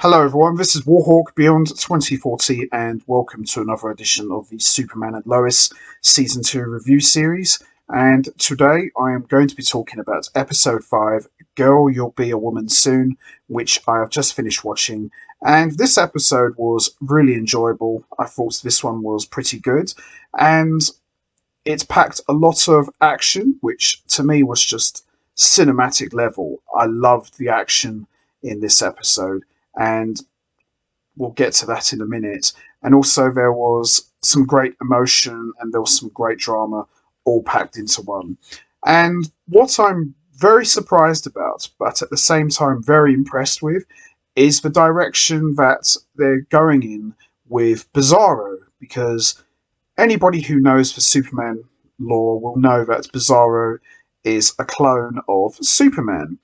Hello everyone, this is Warhawk Beyond 2040 and welcome to another edition of the Superman and Lois Season 2 review series. And today I am going to be talking about Episode 5, Girl You'll Be a Woman Soon, which I have just finished watching. And this episode was really enjoyable. I thought this one was pretty good. And it's packed a lot of action, which to me was just cinematic level. I loved the action in this episode. And we'll get to that in a minute. And also, there was some great emotion and there was some great drama all packed into one. And what I'm very surprised about, but at the same time very impressed with, is the direction that they're going in with Bizarro. Because anybody who knows the Superman lore will know that Bizarro is a clone of Superman,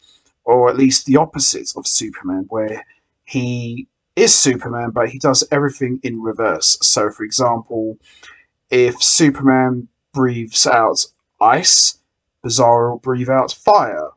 or at least the opposite of Superman, where he is Superman, but he does everything in reverse. So, for example, if Superman breathes out ice, Bizarro will breathe out fire.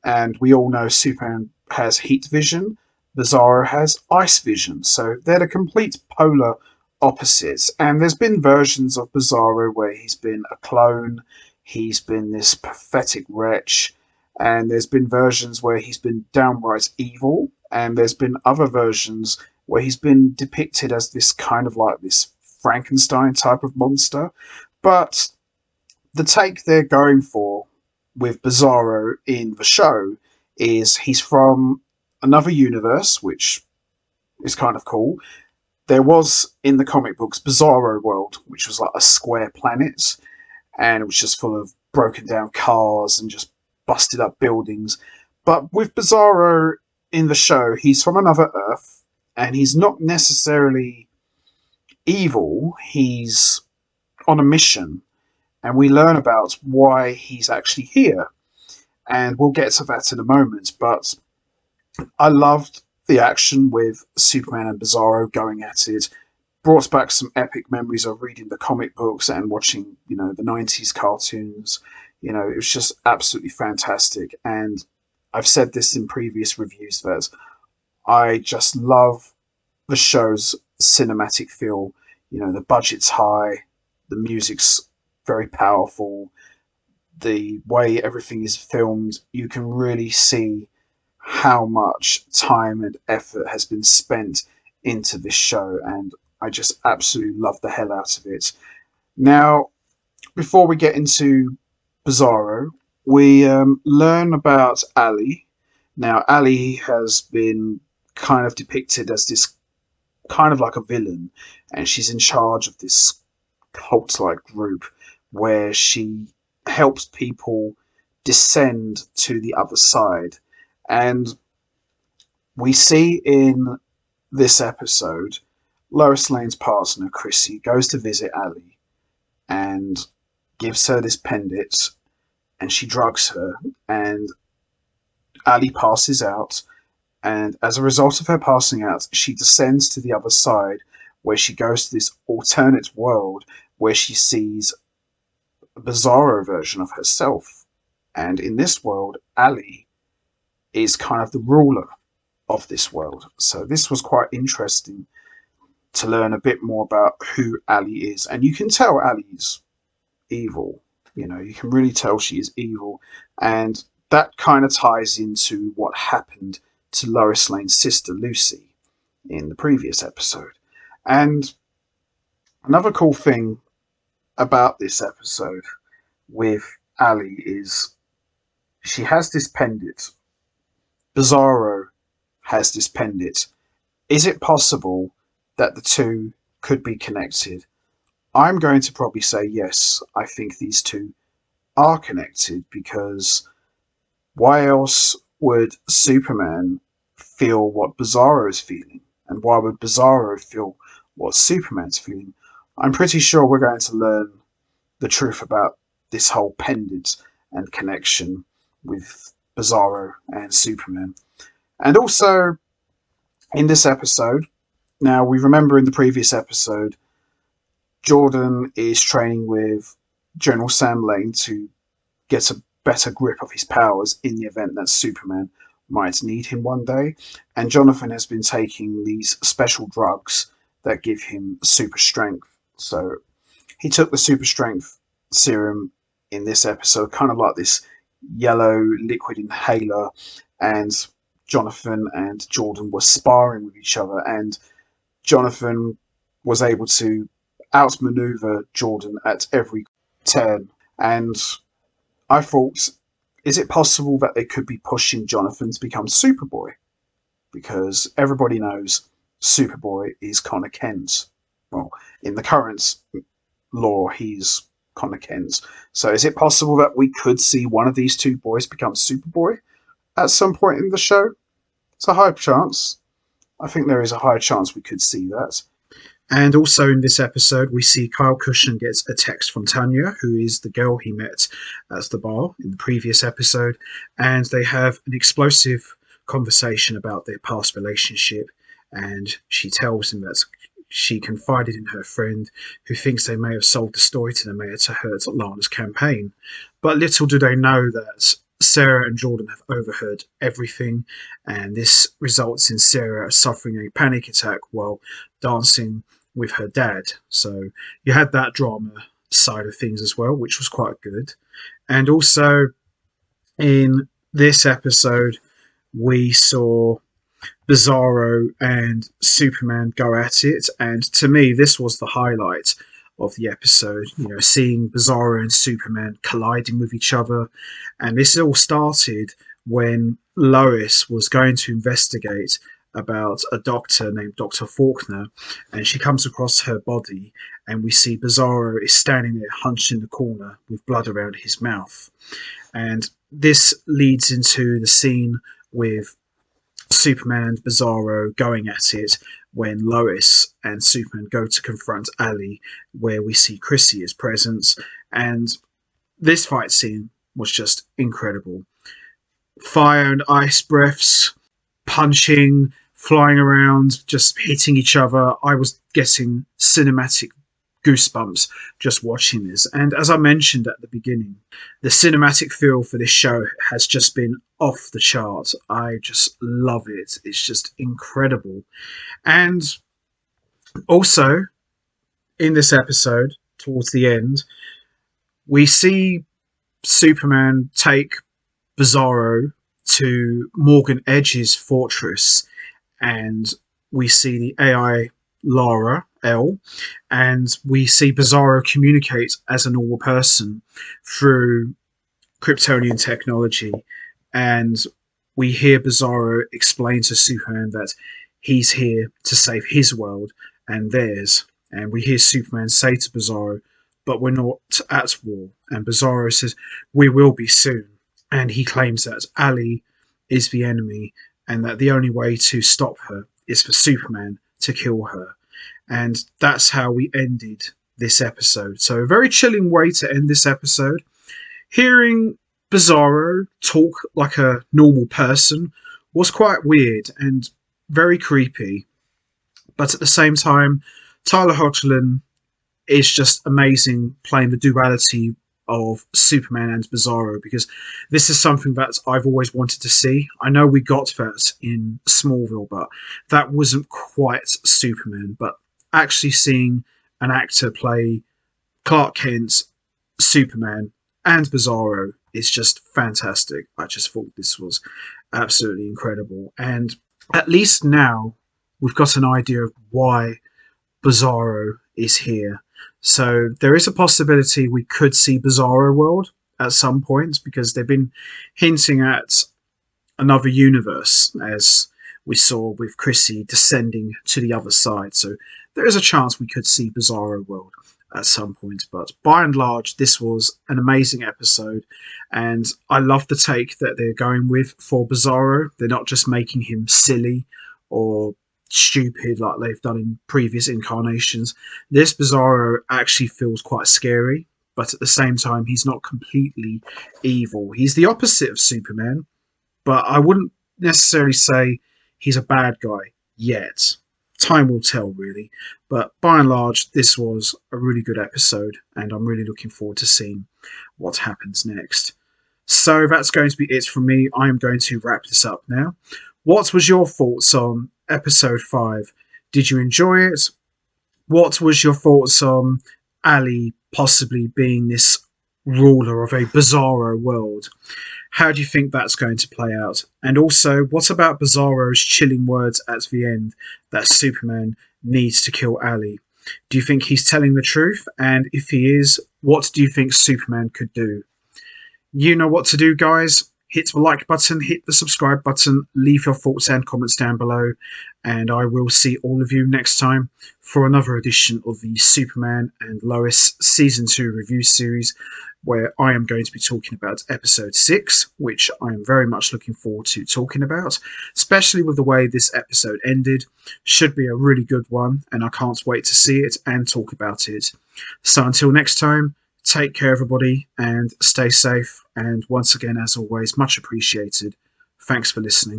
And we all know Superman has heat vision, Bizarro has ice vision. So they're the complete polar opposites. And there's been versions of Bizarro where he's been a clone, he's been this pathetic wretch, and there's been versions where he's been downright evil, and there's been other versions where he's been depicted as this kind of like this Frankenstein type of monster. But the take they're going for with Bizarro in the show is he's from another universe, which is kind of cool. There was in the comic books Bizarro World, which was like a square planet, and it was just full of broken down cars and just busted up buildings. But with Bizarro in the show, he's from another Earth, and he's not necessarily evil. He's on a mission, and we learn about why he's actually here. And we'll get to that in a moment. But I loved the action with Superman and Bizarro going at it. Brought back some epic memories of reading the comic books and watching, the 90s cartoons. It was just absolutely fantastic. And I've said this in previous reviews that I just love the show's cinematic feel. The budget's high, the music's very powerful, the way everything is filmed, you can really see how much time and effort has been spent into this show, and I just absolutely love the hell out of it. Now, before we get into Bizarro, we learn about Ali. Now, Ali has been kind of depicted as this kind of like a villain, and she's in charge of this cult-like group where she helps people descend to the other side. And we see in this episode, Lois Lane's partner, Chrissy, goes to visit Ali and gives her this pendant, and she drugs her, and Ali passes out. And as a result of her passing out, she descends to the other side, where she goes to this alternate world where she sees a bizarro version of herself. And in this world, Ali is kind of the ruler of this world. So this was quite interesting to learn a bit more about who Ali is. And you can tell Ali's evil. You can really tell she is evil. And that kind of ties into what happened to Lois Lane's sister, Lucy, in the previous episode. And another cool thing about this episode with Ali is she has this pendant. Bizarro has this pendant. Is it possible that the two could be connected? I'm going to probably say yes. I think these two are connected, because why else would Superman feel what Bizarro is feeling? And why would Bizarro feel what Superman's feeling? I'm pretty sure we're going to learn the truth about this whole pendant and connection with Bizarro and Superman. And also, in this episode, now we remember in the previous episode, Jordan is training with General Sam Lane to get a better grip of his powers in the event that Superman might need him one day. And Jonathan has been taking these special drugs that give him super strength. So he took the super strength serum in this episode, kind of like this yellow liquid inhaler, and Jonathan and Jordan were sparring with each other, and Jonathan was able to outmaneuver Jordan at every turn. And I thought, is it possible that they could be pushing Jonathan to become Superboy? Because everybody knows Superboy is Connor Kent's. Well, in the current lore, he's Connor Kent's. So is it possible that we could see one of these two boys become Superboy at some point in the show? It's a high chance. I think there is a high chance we could see that. And also in this episode, we see Kyle Cushion gets a text from Tanya, who is the girl he met at the bar in the previous episode, and they have an explosive conversation about their past relationship, and she tells him that she confided in her friend, who thinks they may have sold the story to the mayor to hurt Lana's campaign. But little do they know that Sarah and Jordan have overheard everything, and this results in Sarah suffering a panic attack while dancing with her dad. So you had that drama side of things as well, which was quite good. And also in this episode, we saw Bizarro and Superman go at it, and to me, this was the highlight of the episode. You know, seeing Bizarro and Superman colliding with each other, and this all started when Lois was going to investigate about a doctor named Dr. Faulkner, and she comes across her body, and we see Bizarro is standing there hunched in the corner with blood around his mouth. And this leads into the scene with Superman and Bizarro going at it when Lois and Superman go to confront Ali, where we see Chrissy is present. And this fight scene was just incredible. Fire and ice breaths, punching, flying around, just hitting each other. I was getting cinematic goosebumps just watching this. And as I mentioned at the beginning, the cinematic feel for this show has just been off the chart. I just love it. It's just incredible. And also, in this episode, towards the end, we see Superman take Bizarro to Morgan Edge's fortress, and we see the AI Lara L, and we see Bizarro communicate as a normal person through Kryptonian technology, and we hear Bizarro explain to Superman that he's here to save his world and theirs, and we hear Superman say to Bizarro, "But we're not at war," and Bizarro says, "We will be soon," and he claims that Ali is the enemy and that the only way to stop her is for Superman to kill her. And that's how we ended this episode. So a very chilling way to end this episode. Hearing Bizarro talk like a normal person was quite weird and very creepy. But at the same time, Tyler Hoechlin is just amazing playing the duality of Superman and Bizarro, because this is something that I've always wanted to see. I know we got that in Smallville, but that wasn't quite Superman. But actually seeing an actor play Clark Kent, Superman, and Bizarro is just fantastic. I just thought this was absolutely incredible. And at least now we've got an idea of why Bizarro is here. So there is a possibility we could see Bizarro World at some point, because they've been hinting at another universe, as we saw with Chrissy descending to the other side. So there is a chance we could see Bizarro World at some point. But by and large, this was an amazing episode, and I love the take that they're going with for Bizarro. They're not just making him silly or stupid like they've done in previous incarnations. This Bizarro actually feels quite scary, but at the same time, he's not completely evil. He's the opposite of Superman, but I wouldn't necessarily say he's a bad guy yet. Time will tell, really. But by and large, this was a really good episode, and I'm really looking forward to seeing what happens next. So that's going to be it from me. I am going to wrap this up now. What was your thoughts on episode 5? Did you enjoy it? What was your thoughts on Ali possibly being this ruler of a bizarro world? How do you think that's going to play out? And also, what about Bizarro's chilling words at the end that Superman needs to kill Ali? Do you think he's telling the truth? And if he is, what do you think Superman could do? You know what to do, guys. Hit the like button, hit the subscribe button, leave your thoughts and comments down below, and I will see all of you next time for another edition of the Superman and Lois Season 2 review series, where I am going to be talking about episode 6, which I am very much looking forward to talking about, especially with the way this episode ended. Should be a really good one, and I can't wait to see it and talk about it. So until next time, take care, everybody, and stay safe. And once again, as always, much appreciated. Thanks for listening.